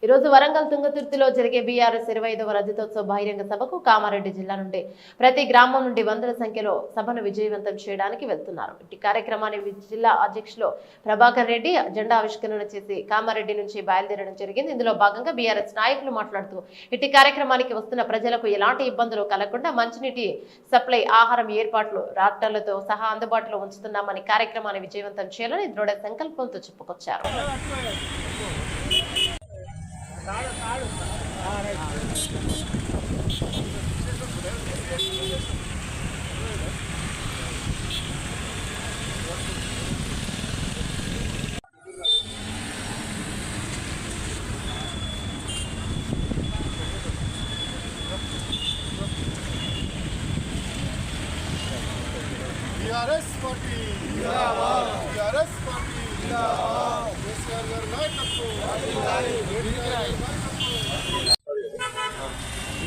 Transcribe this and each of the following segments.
ఈరోజు వరంగల్ తుంగతుర్తిలో జరిగే బీఆర్ఎస్ 25వ రజతోత్సవ బహిరంగ సభకు కామారెడ్డి జిల్లా నుండి ప్రతి గ్రామం నుండి వందల సంఖ్యలో సభను విజయవంతం చేయడానికి వెళ్తున్నారు. ఈ కార్యక్రమాన్ని జిల్లా అధ్యక్షులు ప్రభాకర్ రెడ్డి జెండా ఆవిష్కరణ చేసి కామారెడ్డి నుంచి బయలుదేరడం జరిగింది. ఇందులో భాగంగా బీఆర్ఎస్ నాయకులు మాట్లాడుతూ ఇట్టి కార్యక్రమానికి వస్తున్న ప్రజలకు ఎలాంటి ఇబ్బందులు కలగకుండా మంచినీటి సప్లై, ఆహారం ఏర్పాట్లు రాట్టాలతో సహా అందుబాటులో ఉంచుతున్నామని కార్యక్రమాన్ని విజయవంతం చేయాలని దృఢ సంకల్పంతో చెప్పుకొచ్చారు. BRS party जिंदाबाद BRS party जिंदाबाद केसीआर గారి నాయకత్వం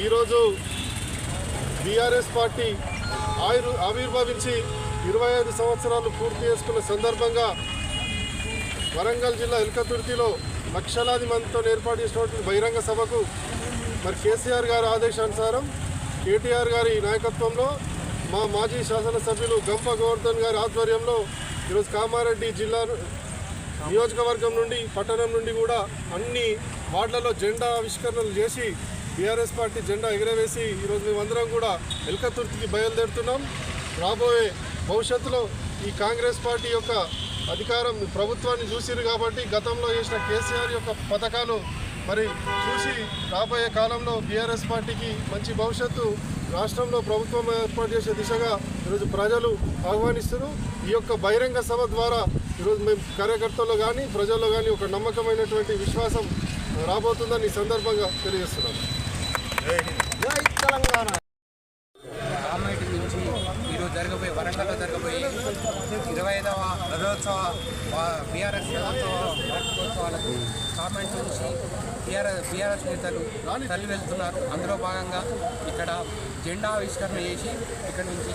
ఈరోజు BRS పార్టీ ఆవిర్భవించి 25 సంవత్సరాలు పూర్తి చేసుకున్న సందర్భంగా వరంగల్ జిల్లా ఎల్కతుర్తిలో లక్షలాది మందితో ఏర్పాటు చేసినటువంటి బహిరంగ సభకు మరి కేసీఆర్ గారి ఆదేశానుసారం కేటీఆర్ గారి నాయకత్వంలో మా మాజీ శాసనసభ్యులు గంప గోవర్ధన్ గారి ఆధ్వర్యంలో ఈరోజు కామారెడ్డి జిల్లా నియోజకవర్గం నుండి పట్టణం నుండి కూడా అన్ని వార్డులలో జెండా ఆవిష్కరణలు చేసి బీఆర్ఎస్ పార్టీ జెండా ఎగరవేసి ఈరోజు మేమందరం కూడా ఎల్కతుర్తికి బయలుదేరుతున్నాం. రాబోయే భవిష్యత్తులో ఈ కాంగ్రెస్ పార్టీ యొక్క అధికారం ప్రభుత్వాన్ని చూసిరు కాబట్టి గతంలో చేసిన కేసీఆర్ యొక్క పథకాలు మరి చూసి రాబోయే కాలంలో బీఆర్ఎస్ పార్టీకి మంచి భవిష్యత్తు రాష్ట్రంలో ప్రభుత్వం ఏర్పాటు చేసే దిశగా ఈరోజు ప్రజలు ఆహ్వానిస్తున్నారు. ఈ యొక్క బహిరంగ సభ ద్వారా ఈరోజు మేము కార్యకర్తల్లో కానీ ప్రజల్లో కానీ ఒక నమ్మకమైనటువంటి విశ్వాసం రాబోతుందని ఈ సందర్భంగా తెలియజేస్తున్నాను. జై తెలంగాణ. కామారెడ్డి నుంచి ఈరోజు జరగబోయే వరంగల్లో జరగబోయే 25వ రథోత్సవ బీఆర్ఎస్ రథోత్సవాలకు కామారెడ్డి నుంచి బీఆర్ఎస్ నేతలు తరలి వెళ్తున్నారు. అందులో భాగంగా ఇక్కడ జెండా ఆవిష్కరణ చేసి ఇక్కడ నుంచి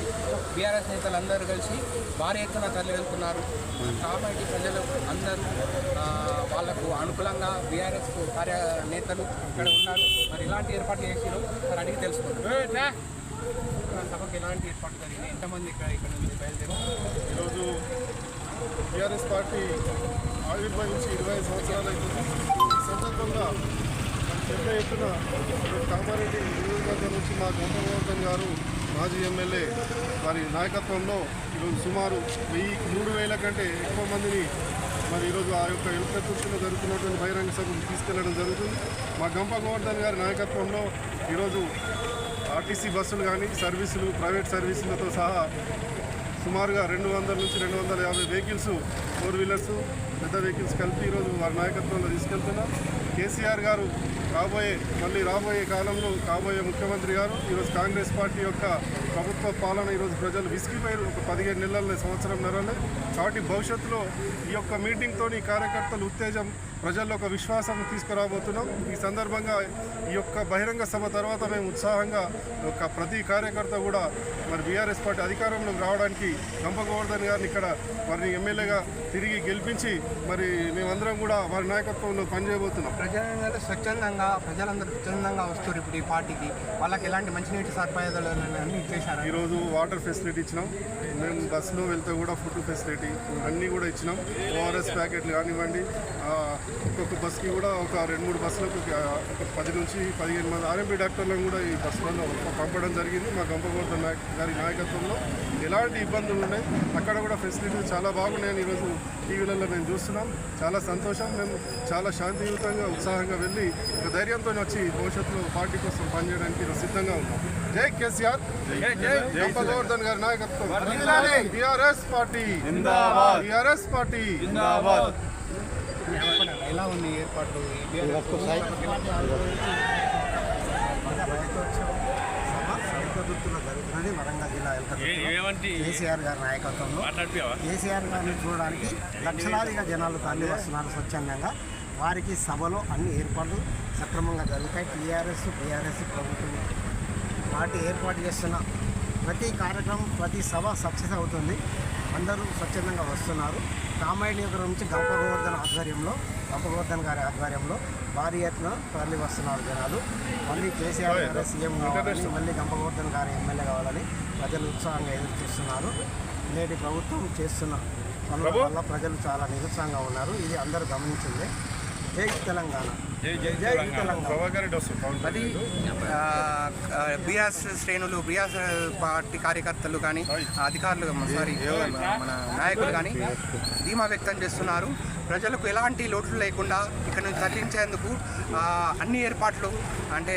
బీఆర్ఎస్ నేతలు అందరూ కలిసి భారీ ఎత్తున తరలి వెళ్తున్నారు. కామారెడ్డి ప్రజలు అందరూ వాళ్లకు అనుకూలంగా బీఆర్ఎస్ నేతలు ఇక్కడ ఉన్నారు. మరి ఇలాంటి ఏర్పాట్లు చేసిరు మరి అడిగి తెలుసుకుంటారు. సభకు ఎలాంటి ఏర్పాట్లు జరిగినాయి, ఎంతమంది ఇక్కడ నుంచి బయలుదేరారు? ఈరోజు బీఆర్ఎస్ పార్టీ ఆవిర్భవించి 25 సంవత్సరాలు అవుతుంది. ఈ సందర్భంగా పెద్ద ఎత్తున కామారెడ్డి నియోజకవర్గం నుంచి మా గంప గోవర్ధన్ గారు మాజీ ఎమ్మెల్యే వారి నాయకత్వంలో ఈరోజు సుమారు 3,000 కంటే ఎక్కువ మందిని మరి ఈరోజు ఆ యొక్క ఎల్కతుర్తిలో జరుగుతున్నటువంటి బహిరంగ సభకు తీసుకెళ్లడం జరుగుతుంది. మా గంప గోవర్ధన్ గారి నాయకత్వంలో ఈరోజు ఆర్టీసీ బస్సులు కానీ సర్వీసులు, ప్రైవేట్ సర్వీసులతో సహా సుమారుగా 200 నుంచి 250 వెహికల్స్, 4 వీలర్స్, పెద్ద వెహికల్స్ కలిపి ఈరోజు వారి నాయకత్వంలో తీసుకెళ్తున్నారు. కేసీఆర్ గారు రాబోయే కాలంలో కాబోయే ముఖ్యమంత్రి గారు ఈరోజు కాంగ్రెస్ పార్టీ యొక్క ప్రభుత్వ పాలన ఈరోజు ప్రజలు విసిగిపోయారు. ఒక 15 నెలల సంవత్సరం నెలలే కాబట్టి భవిష్యత్తులో ఈ యొక్క మీటింగ్తో కార్యకర్తలు ఉత్తేజం, ప్రజల్లో ఒక విశ్వాసం తీసుకురాబోతున్నాం. ఈ సందర్భంగా ఈ యొక్క బహిరంగ సభ తర్వాత మేము ఉత్సాహంగా ప్రతి కార్యకర్త కూడా మరి బీఆర్ఎస్ పార్టీ అధికారంలోకి రావడానికి గంప గోవర్ధన్ గారిని ఇక్కడ వారిని ఎమ్మెల్యేగా తిరిగి గెలిపించి మరి మేమందరం కూడా వారి నాయకత్వంలో పనిచేయబోతున్నాం. ప్రజలందరూ స్వచ్ఛందంగా వస్తారు. ఇప్పుడు ఈ పార్టీకి వాళ్ళకి ఎలాంటి మంచినీటి సదుపాయాలు అన్నీ ఇచ్చేసారు. ఈరోజు వాటర్ ఫెసిలిటీ ఇచ్చినాం. మేము బస్సులో వెళ్తే కూడా ఫుడ్ ఫెసిలిటీ అన్నీ కూడా ఇచ్చినాం. ఓఆర్ఎస్ ప్యాకెట్లు కానివ్వండి, ఒక్కొక్క బస్కి కూడా ఒక 2-3 బస్సులకు 10 నుంచి 15 మంది ఆర్ఎంపీ డాక్టర్లను కూడా ఈ బస్సులలో పంపడం జరిగింది. మా గంప గోవర్ధన్ గారి నాయకత్వంలో ఎలాంటి ఇబ్బందులు ఉన్నాయి, అక్కడ కూడా ఫెసిలిటీలు చాలా బాగున్నాయని ఈరోజు టీవీలలో మేము చూస్తున్నాం. చాలా సంతోషం. మేము చాలా శాంతియుతంగా ఉత్సాహంగా వెళ్ళి ఒక ధైర్యంతో వచ్చి భవిష్యత్తులో పార్టీ కోసం పనిచేయడానికి సిద్ధంగా ఉన్నాం. జై కేసీఆర్, గంప గోవర్ధన్ గారి నాయకత్వం, బీఆర్ఎస్ పార్టీ జిందాబాద్, బీఆర్ఎస్ పార్టీ జిందాబాద్. ఎలా ఉంది ఏర్పాటు? జరుగుతున్నది వరంగల్ జిల్లా కేసీఆర్ గారి నాయకత్వంలో. కేసీఆర్ గారిని చూడడానికి లక్షలాదిగా జనాలు తరలి వస్తున్నారు స్వచ్ఛందంగా. వారికి సభలో అన్ని ఏర్పాట్లు సక్రమంగా జరుగుతాయి. బీఆర్ఎస్ ప్రభుత్వం పార్టీ ఏర్పాటు చేస్తున్న ప్రతి కార్యక్రమం, ప్రతి సభ సక్సెస్ అవుతుంది. అందరూ స్వచ్ఛందంగా వస్తున్నారు. కామారెడ్డి నగరం నుంచి గంపగోవర్ధన్ గారి ఆధ్వర్యంలో భారీ ఎత్తున తరలి వస్తున్నారు జనాలు. మళ్ళీ కేసీఆర్ గారు సీఎం కావాలని, మళ్ళీ గంపగోవర్ధన్ గారు ఎమ్మెల్యే కావాలని ప్రజలు ఉత్సాహంగా ఎదురు చూస్తున్నారు. నేటి ప్రభుత్వం చేస్తున్న పనుల వల్ల ప్రజలు చాలా నిరుత్సాహంగా ఉన్నారు. ఇది అందరూ గమనించిందే. జై తెలంగాణ, జై తెలంగాణ. అది బీఆర్ఎస్ శ్రేణులు, బీఆర్ఎస్ పార్టీ కార్యకర్తలు కానీ, అధికారులు మన నాయకులు కానీ ధీమా వ్యక్తం చేస్తున్నారు. ప్రజలకు ఎలాంటి లోట్లు లేకుండా ఇక్కడ నుంచి తరలించేందుకు అన్ని ఏర్పాట్లు, అంటే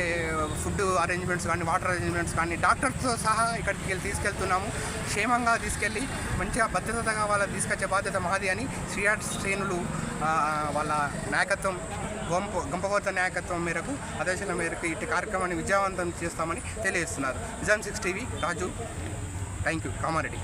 ఫుడ్ అరేంజ్మెంట్స్ కానీ, వాటర్ అరేంజ్మెంట్స్ కానీ, డాక్టర్తో సహా ఇక్కడికి తీసుకెళ్తున్నాము. క్షేమంగా తీసుకెళ్ళి మంచిగా భద్రతగా వాళ్ళని తీసుకొచ్చే బాధ్యత మాది అని శ్రేణులు వాళ్ళ నాయకత్వం, గంపగోవర్ధన్ నాయకత్వం మేరకు, ఆదేశాల మేరకు ఇటు కార్యక్రమాన్ని విజయవంతం చేస్తామని తెలియజేస్తున్నారు. Vision 6 TV Raju. Thank you. Kamareddy.